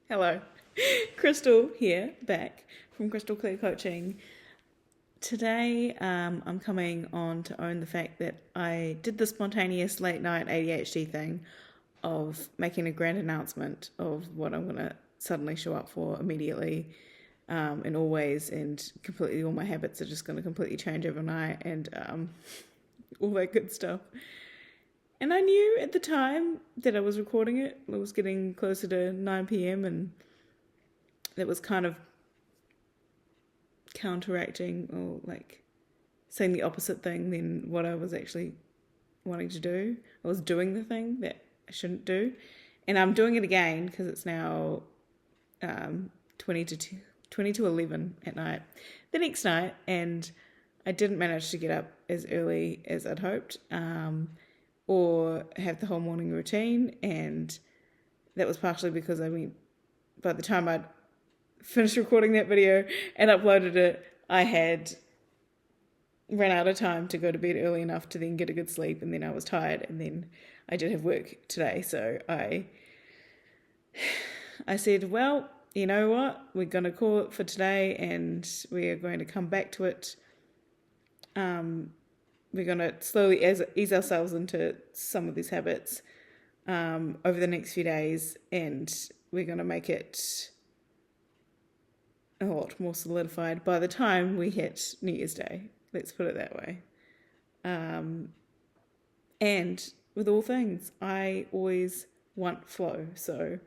Hello, Crystal here, back from Crystal Clear Coaching. Today, I'm coming on to own the fact that I did the spontaneous late night ADHD thing of making a grand announcement of what I'm going to suddenly show up for immediately, in all ways, and completely all my habits are just going to completely change overnight, and all that good stuff. And I knew at the time that I was recording it was getting closer to 9 p.m. and that was kind of counteracting or like saying the opposite thing than what I was actually wanting to do. I was doing the thing that I shouldn't do. And I'm doing it again because it's now 20 to 11 at night the next night, and I didn't manage to get up as early as I'd hoped. Or have the whole morning routine, and that was partially because by the time I'd finished recording that video and uploaded it, I had ran out of time to go to bed early enough to then get a good sleep, and then I was tired, and then I did have work today, so I said, well, you know what, we're going to call it for today, and we are going to come back to it. We're going to slowly ease ourselves into some of these habits over the next few days, and we're going to make it a lot more solidified by the time we hit New Year's Day. Let's put it that way. And with all things, I always want flow. So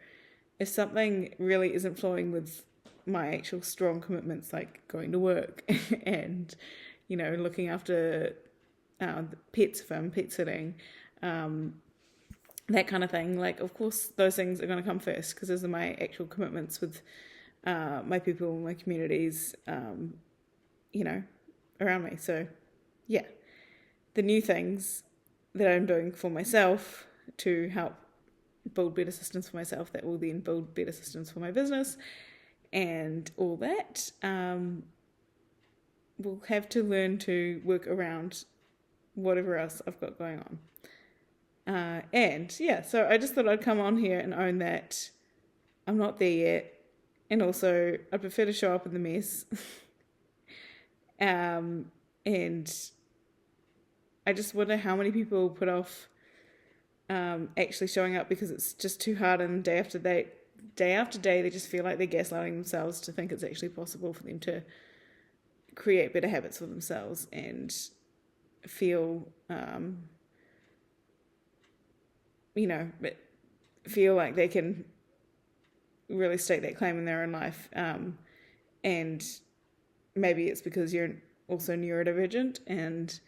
if something really isn't flowing with my actual strong commitments, like going to work and, looking after pets if I'm pet sitting, that kind of thing. Like, of course, those things are going to come first because those are my actual commitments with my people, my communities, around me. So, yeah, the new things that I'm doing for myself to help build better systems for myself that will then build better systems for my business and all that, we'll have to learn to work around whatever else I've got going on. So I just thought I'd come on here and own that I'm not there yet. And also, I prefer to show up in the mess. And I just wonder how many people put off actually showing up because it's just too hard, and day after day, they just feel like they're gaslighting themselves to think it's actually possible for them to create better habits for themselves and feel feel like they can really stake that claim in their own life, and maybe it's because you're also neurodivergent and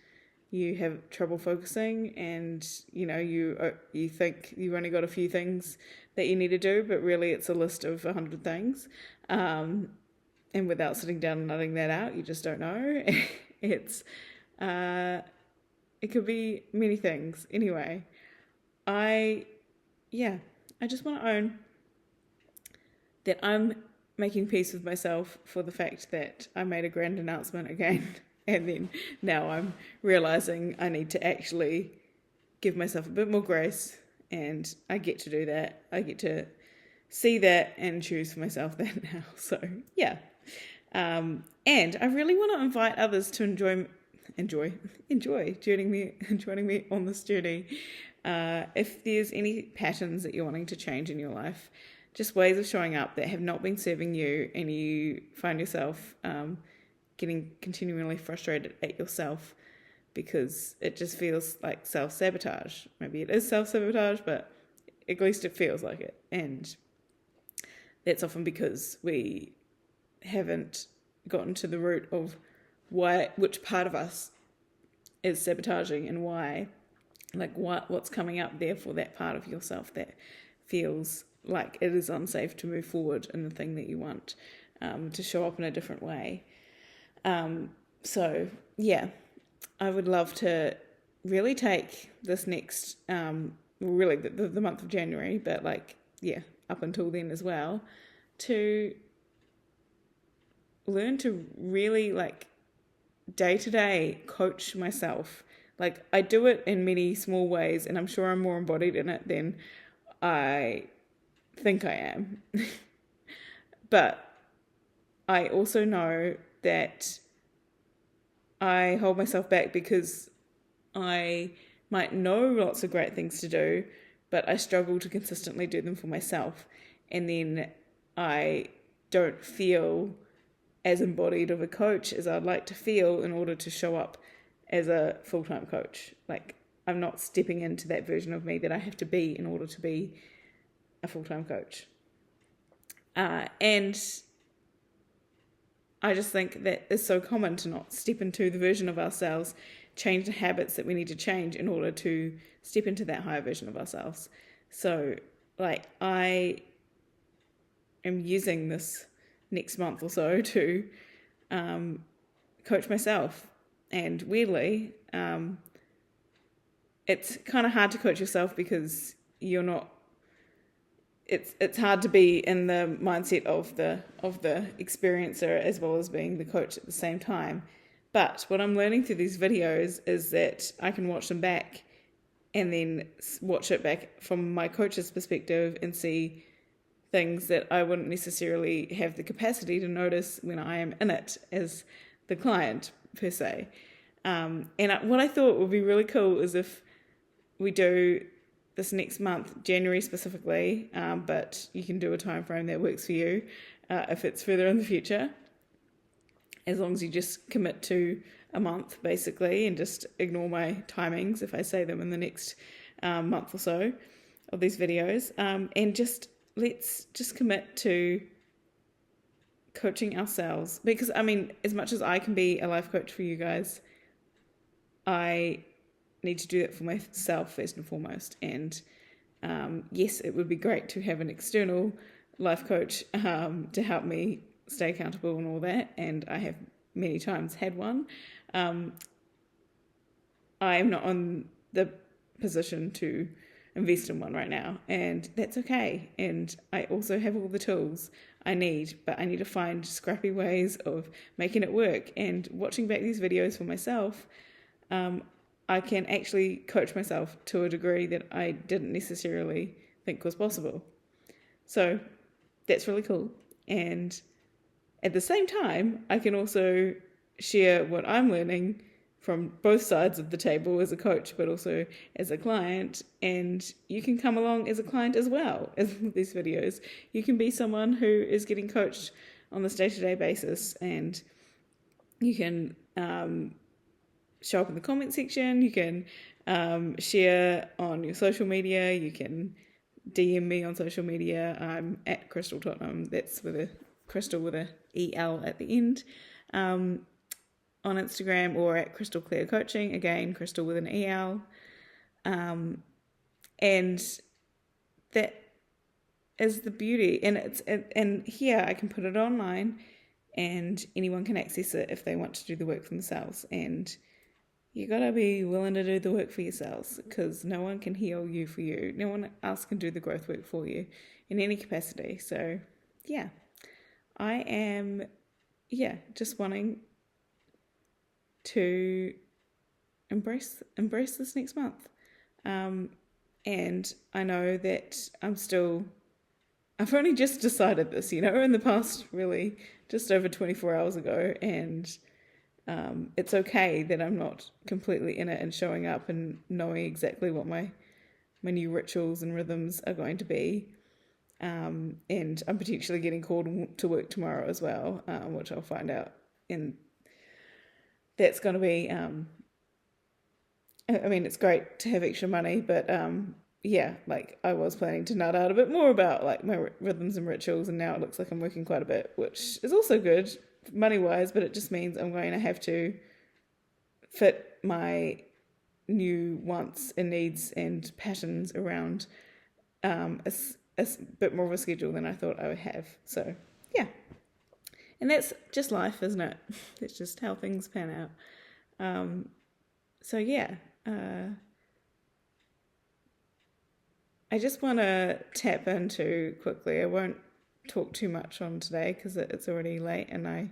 you have trouble focusing, and you think you've only got a few things that you need to do, but really it's a list of 100 things, and without sitting down and nutting that out, you just don't know. It could be many things. Anyway, I just want to own that I'm making peace with myself for the fact that I made a grand announcement again, and then now I'm realizing I need to actually give myself a bit more grace, and I get to do that. I get to see that and choose for myself that now. So yeah. And I really want to invite others to enjoy joining me on this journey. If there's any patterns that you're wanting to change in your life, just ways of showing up that have not been serving you, and you find yourself getting continually frustrated at yourself because it just feels like self-sabotage. Maybe it is self-sabotage, but at least it feels like it. And that's often because we haven't gotten to the root of which part of us is sabotaging and why, like what's coming up there for that part of yourself that feels like it is unsafe to move forward in the thing that you want to show up in a different way. So yeah, I would love to really take this next, really the month of January, but up until then as well, to learn to really day to day coach myself. Like, I do it in many small ways, and I'm sure I'm more embodied in it than I think I am. But I also know that I hold myself back because I might know lots of great things to do, but I struggle to consistently do them for myself. And then I don't feel as embodied of a coach as I'd like to feel in order to show up as a full-time coach. Like, I'm not stepping into that version of me that I have to be in order to be a full-time coach. And I just think that it's so common to not step into the version of ourselves, change the habits that we need to change in order to step into that higher version of ourselves. So, like, I am using this next month or so to coach myself. And weirdly, it's kind of hard to coach yourself because you're not. It's hard to be in the mindset of the experiencer as well as being the coach at the same time. But what I'm learning through these videos is that I can watch them back and then watch it back from my coach's perspective and see things that I wouldn't necessarily have the capacity to notice when I am in it as the client, per se. And what I thought would be really cool is if we do this next month, January specifically, but you can do a time frame that works for you if it's further in the future, as long as you just commit to a month, basically, and just ignore my timings if I say them in the next month or so of these videos, and let's just commit to coaching ourselves. Because, I mean, as much as I can be a life coach for you guys, I need to do that for myself first and foremost. And yes, it would be great to have an external life coach to help me stay accountable and all that, and I have many times had one. I am not on the position to invest in one right now, and that's okay. And I also have all the tools I need, but I need to find scrappy ways of making it work. And watching back these videos for myself, I can actually coach myself to a degree that I didn't necessarily think was possible. So that's really cool. And at the same time, I can also share what I'm learning from both sides of the table as a coach, but also as a client. And you can come along as a client as well as these videos. You can be someone who is getting coached on this day-to-day basis, and you can show up in the comment section. You can share on your social media. You can DM me on social media. I'm at Crystal Tottenham. That's with a Crystal with a EL at the end. On Instagram, or at Crystal Clear Coaching. Again, Crystal with an EL. And that is the beauty. And here I can put it online, and anyone can access it if they want to do the work for themselves. And you gotta be willing to do the work for yourselves, because no one can heal you for you. No one else can do the growth work for you in any capacity. So yeah, I am just wanting to embrace this next month. And I know that I've only just decided this, in the past, really, just over 24 hours ago, and it's okay that I'm not completely in it and showing up and knowing exactly what my new rituals and rhythms are going to be. And I'm potentially getting called to work tomorrow as well, which I'll find out. And that's going to be, it's great to have extra money, but I was planning to nut out a bit more about my rhythms and rituals, and now it looks like I'm working quite a bit, which is also good money-wise, but it just means I'm going to have to fit my new wants and needs and passions around a bit more of a schedule than I thought I would have. So yeah, and that's just life, isn't it? That's just how things pan out. I just want to tap into quickly. I won't talk too much on today because it's already late, and I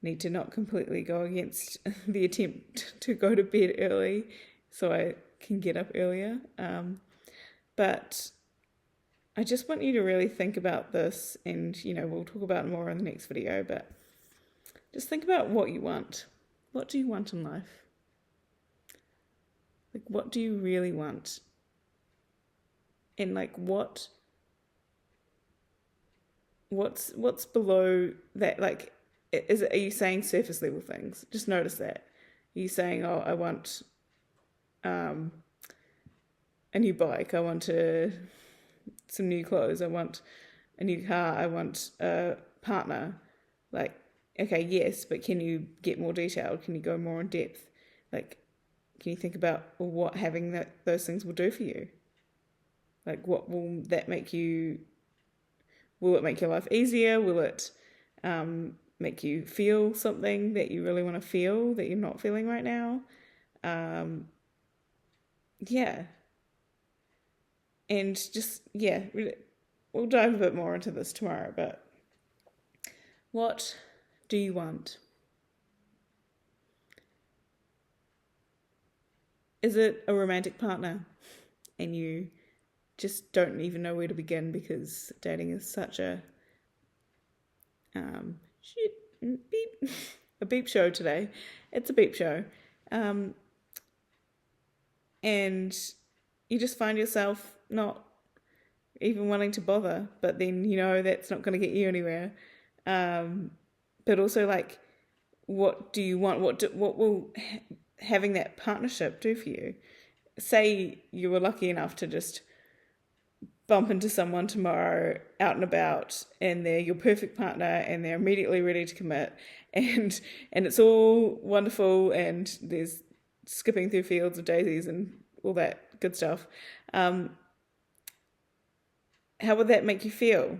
need to not completely go against the attempt to go to bed early so I can get up earlier. But I just want you to really think about this, and we'll talk about it more in the next video, but just think about what you want. What do you want in life? Like, what do you really want? And like, what's below that? Like, are you saying surface level things? Just notice that. Are you saying, oh, I want a new bike, I want some new clothes, I want a new car, I want a partner? Like, okay, yes, but can you get more detailed? Can you go more in depth? Like, can you think about what having those things will do for you? Like, what will that make you? Will it make your life easier? Will it make you feel something that you really want to feel that you're not feeling right now? Yeah. And just, yeah, we'll dive a bit more into this tomorrow, but what do you want? Is it a romantic partner and you just don't even know where to begin because dating is such a beep, a beep show today. It's a beep show. And you just find yourself not even wanting to bother, but then that's not going to get you anywhere. But also, like, what do you want? What will having that partnership do for you? Say you were lucky enough to just bump into someone tomorrow out and about, and they're your perfect partner, and they're immediately ready to commit, and it's all wonderful, and there's skipping through fields of daisies and all that good stuff. How would that make you feel?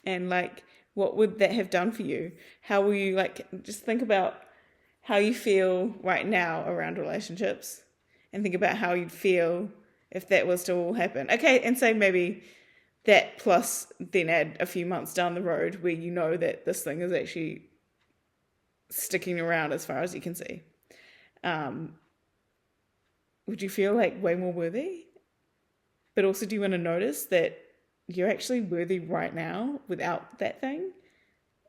And like, what would that have done for you? How will you, like, just think about how you feel right now around relationships, and think about how you'd feel if that was to all happen. Okay, and say maybe that plus then add a few months down the road where you know that this thing is actually sticking around as far as you can see. Would you feel like way more worthy? But also, do you want to notice that you're actually worthy right now without that thing?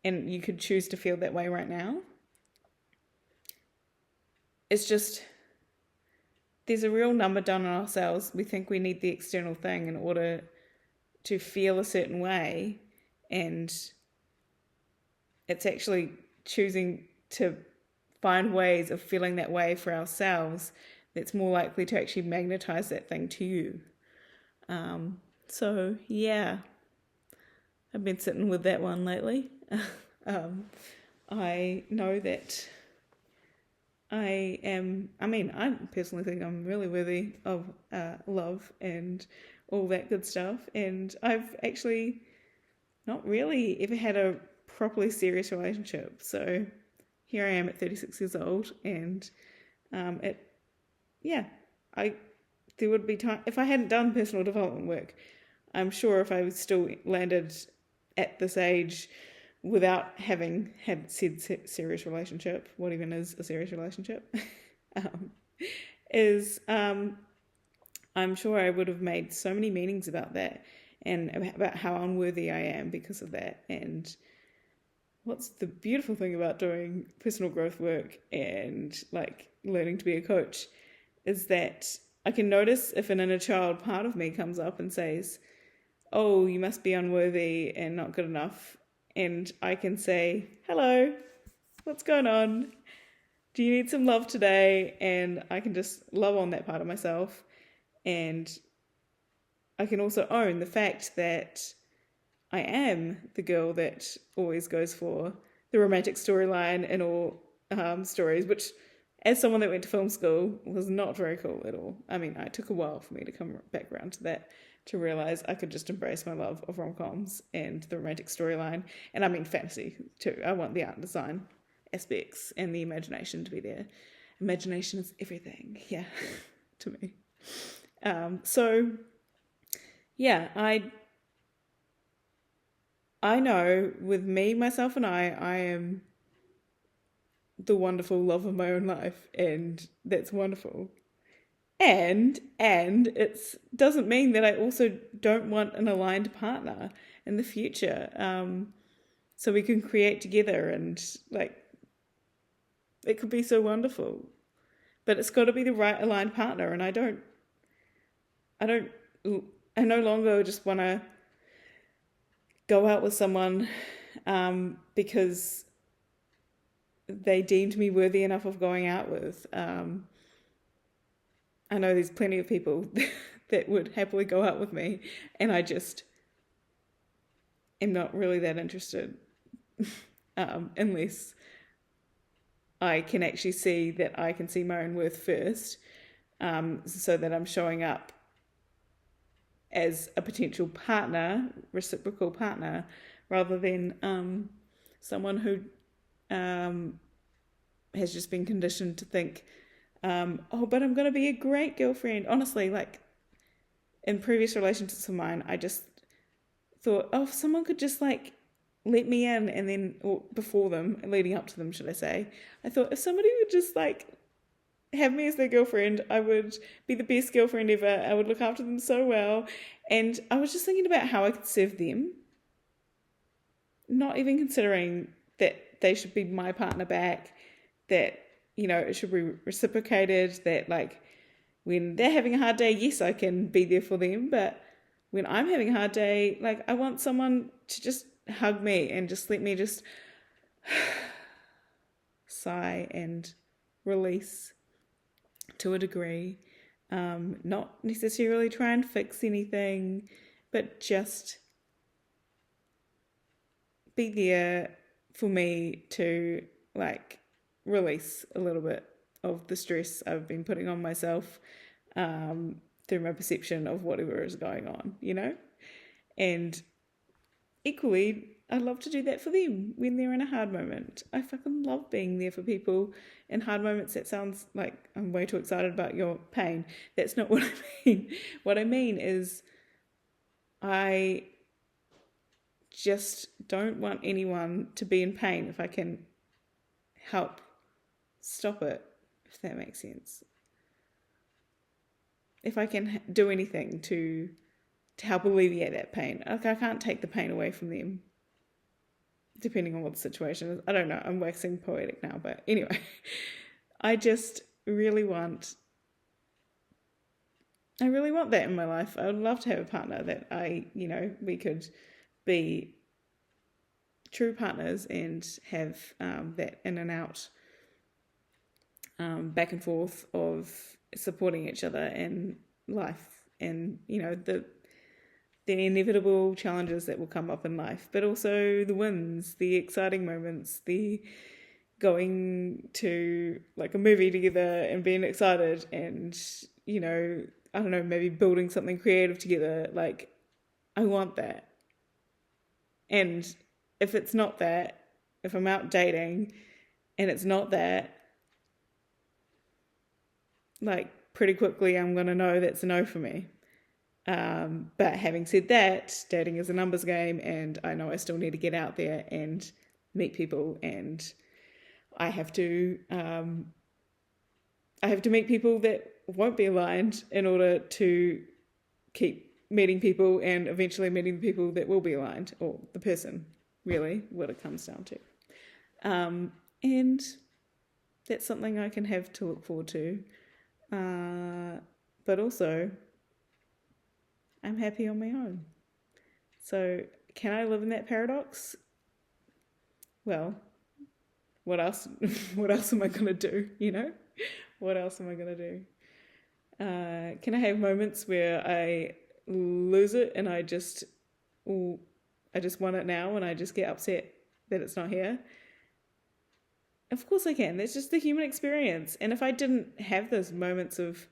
And you could choose to feel that way right now. It's just, there's a real number done on ourselves. We think we need the external thing in order to feel a certain way. And it's actually choosing to find ways of feeling that way for ourselves that's more likely to actually magnetize that thing to you. So yeah, I've been sitting with that one lately. I know that I personally think I'm really worthy of love and all that good stuff. And I've actually not really ever had a properly serious relationship. So here I am at 36 years old, and there would be time, if I hadn't done personal development work, I'm sure if I was still landed at this age without having had said serious relationship, what even is a serious relationship, I'm sure I would have made so many meanings about that and about how unworthy I am because of that. And what's the beautiful thing about doing personal growth work and like learning to be a coach is that I can notice if an inner child part of me comes up and says, oh, you must be unworthy and not good enough. And I can say, hello, what's going on? Do you need some love today? And I can just love on that part of myself. And I can also own the fact that I am the girl that always goes for the romantic storyline in all stories, which, as someone that went to film school, was not very cool at all. I mean, it took a while for me to come back around to that, to realise I could just embrace my love of rom-coms and the romantic storyline. And I mean fantasy too. I want the art and design aspects and the imagination to be there. Imagination is everything, yeah, to me. So, yeah, I know with me, myself and I am the wonderful love of my own life, and that's wonderful. and it doesn't mean that I also don't want an aligned partner in the future. So we can create together, and like it could be so wonderful. But it's got to be the right aligned partner, and I no longer just want to go out with someone because they deemed me worthy enough of going out with. I know there's plenty of people that would happily go out with me, and I just am not really that interested unless I can actually see that I can see my own worth first, so that I'm showing up as a potential partner, reciprocal partner, rather than someone who has just been conditioned to think, oh, but I'm going to be a great girlfriend. Honestly, like in previous relationships of mine, I just thought, oh, if someone could just like let me in, and then, or before them, leading up to them, should I say, I thought if somebody would just like have me as their girlfriend, I would be the best girlfriend ever. I would look after them so well. And I was just thinking about how I could serve them, not even considering that they should be my partner back, that, you know, it should be reciprocated, that like when they're having a hard day, yes, I can be there for them, but when I'm having a hard day, like I want someone to just hug me and just let me just sigh and release to a degree, not necessarily try and fix anything, but just be there for me to like release a little bit of the stress I've been putting on myself through my perception of whatever is going on, you know? And equally, I love to do that for them when they're in a hard moment. I fucking love being there for people in hard moments. That sounds like I'm way too excited about your pain. That's not what I mean. What I mean is I just don't want anyone to be in pain if I can help stop it, if that makes sense. If I can do anything to help alleviate that pain. Like I can't take the pain away from them, depending on what the situation is. I don't know, I'm waxing poetic now, but anyway, I just really want that in my life. I would love to have a partner that we could be true partners and have that in and out, back and forth of supporting each other in life, and the inevitable challenges that will come up in life, but also the wins, the exciting moments, the going to like a movie together and being excited, and I don't know, maybe building something creative together. Like I want that. And if it's not that, if I'm out dating and it's not that, like pretty quickly I'm going to know that's a no for me. But having said that, dating is a numbers game, and I know I still need to get out there and meet people, and I have to meet people that won't be aligned in order to keep meeting people and eventually meeting the people that will be aligned, or the person, really, what it comes down to. And that's something I can have to look forward to. But also, I'm happy on my own. So can I live in that paradox? Well, what else am I going to do, What else am I going to do? Can I have moments where I lose it and I just want it now and I just get upset that it's not here? Of course I can. That's just the human experience. And if I didn't have those moments of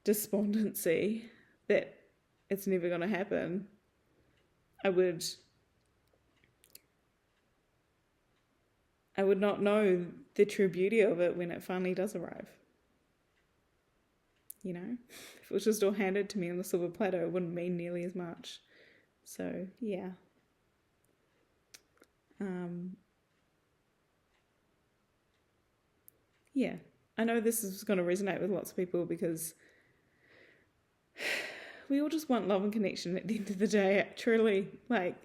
despondency that it's never going to happen, I would not know the true beauty of it when it finally does arrive. If it was just all handed to me on the silver platter, it wouldn't mean nearly as much. So, yeah. Yeah, I know this is going to resonate with lots of people because we all just want love and connection at the end of the day, truly. Like,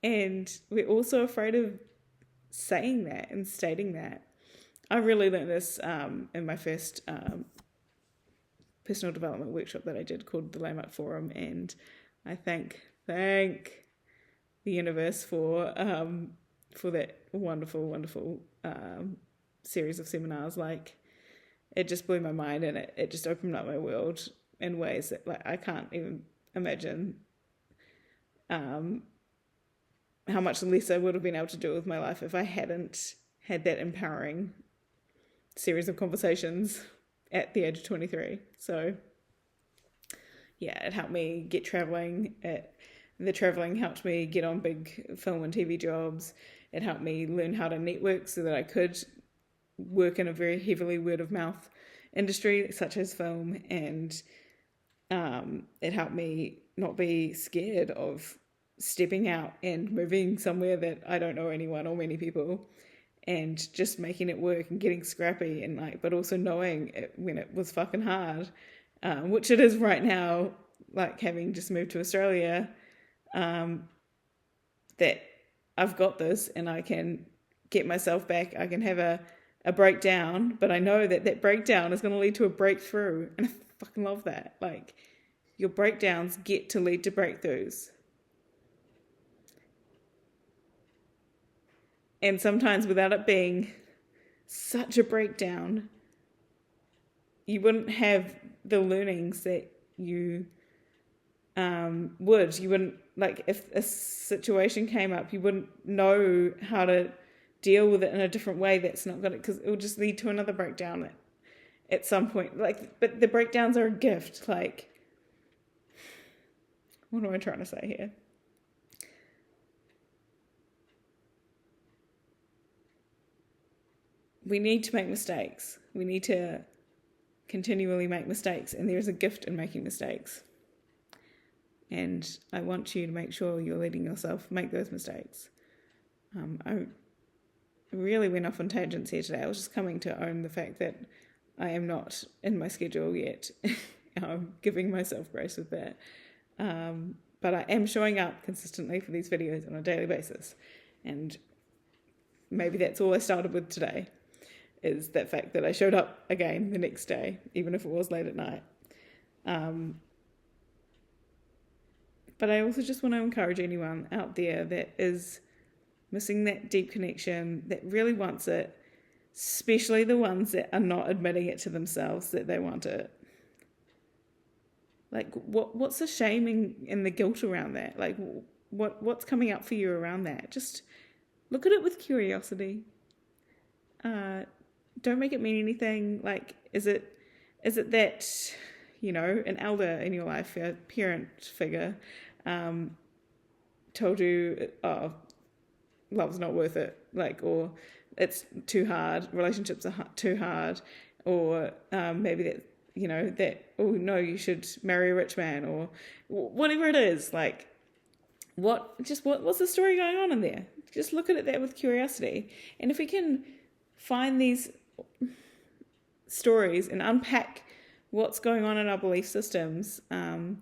and we're also afraid of saying that and stating that. I really learned this in my first personal development workshop that I did called the Lame Up Forum, and I thank the universe for that wonderful series of seminars. Like, it just blew my mind, and it just opened up my world in ways that, like, I can't even imagine how much less I would have been able to do with my life if I hadn't had that empowering series of conversations at the age of 23. So yeah, it helped me get traveling. The traveling helped me get on big film and TV jobs. It helped me learn how to network so that I could work in a very heavily word of mouth industry such as film, and it helped me not be scared of stepping out and moving somewhere that I don't know anyone or many people, and just making it work and getting scrappy, and like, but also knowing it when it was fucking hard, which it is right now, like having just moved to Australia, that I've got this and I can get myself back. I can have a breakdown, but I know that breakdown is going to lead to a breakthrough, and I fucking love that. Like, your breakdowns get to lead to breakthroughs. And sometimes without it being such a breakdown, you wouldn't have the learnings that you would. You wouldn't, like, if a situation came up, you wouldn't know how to deal with it in a different way. That's not going to, because it will just lead to another breakdown at some point. Like, but the breakdowns are a gift. Like, what am I trying to say here? We need to make mistakes. We need to continually make mistakes, and there is a gift in making mistakes. And I want you to make sure you're letting yourself make those mistakes. I really went off on tangents here today. I was just coming to own the fact that I am not in my schedule yet. I'm giving myself grace with that. But I am showing up consistently for these videos on a daily basis. And maybe that's all I started with today, is that fact that I showed up again the next day, even if it was late at night. But I also just want to encourage anyone out there that is missing that deep connection, that really wants it, especially the ones that are not admitting it to themselves that they want it. Like, what's the shame and the guilt around that? Like, what's coming up for you around that? Just look at it with curiosity. Don't make it mean anything. Like, is it that, you know, an elder in your life, a parent figure, told you, oh, love's not worth it, like, or it's too hard, relationships are too hard, or maybe that, you know, that, oh no, you should marry a rich man, or whatever it is. Like, what's the story going on in there? Just look at it with curiosity. And if we can find these stories and unpack what's going on in our belief systems, and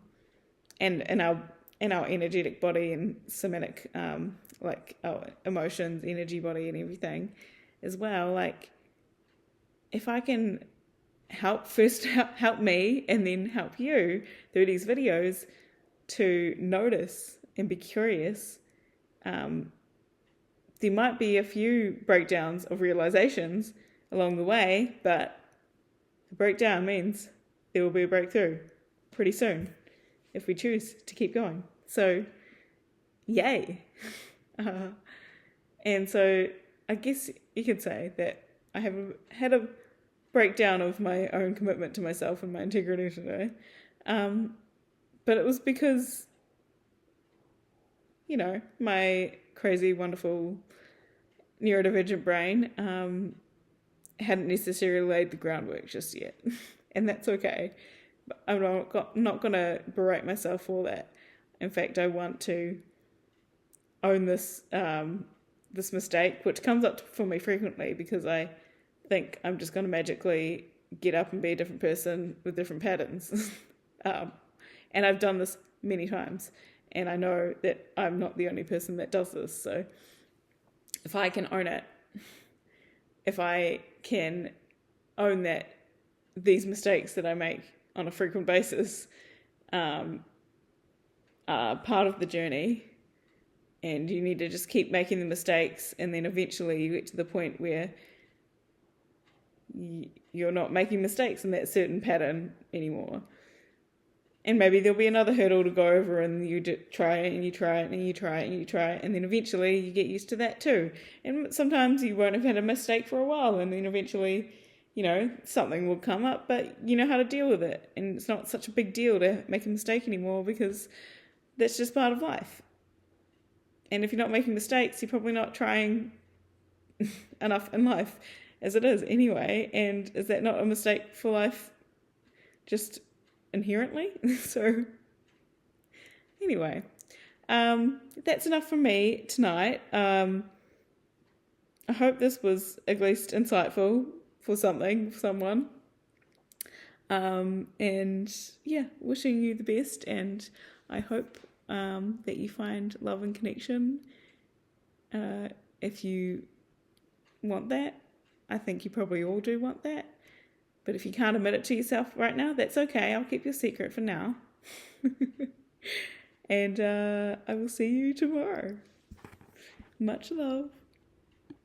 in our energetic body and somatic, like our emotions, energy body and everything as well. Like, if I can help me and then help you through these videos to notice and be curious, there might be a few breakdowns of realizations along the way, but the breakdown means there will be a breakthrough pretty soon if we choose to keep going. So, yay. And so I guess you could say that I have had a breakdown of my own commitment to myself and my integrity today. But it was because, you know, my crazy, wonderful neurodivergent brain hadn't necessarily laid the groundwork just yet. And that's okay. But I'm not going to berate myself for that. In fact, I want to own this this mistake, which comes up for me frequently, because I think I'm just going to magically get up and be a different person with different patterns. And I've done this many times, and I know that I'm not the only person that does this. So if I can own it, if I can own that these mistakes that I make on a frequent basis are part of the journey, and you need to just keep making the mistakes, and then eventually you get to the point where you're not making mistakes in that certain pattern anymore. And maybe there'll be another hurdle to go over, and you try it, and you try it, and you try it, and you try it, and then eventually you get used to that too. And sometimes you won't have had a mistake for a while, and then eventually, something will come up, but you know how to deal with it. And it's not such a big deal to make a mistake anymore, because that's just part of life. And if you're not making mistakes, you're probably not trying enough in life as it is anyway. And is that not a mistake for life just inherently? So anyway, that's enough from me tonight. I hope this was at least insightful for someone. And yeah, wishing you the best, and I hope that you find love and connection if you want that. I think you probably all do want that. But if you can't admit it to yourself right now, that's okay. I'll keep your secret for now. And I will see you tomorrow. Much love.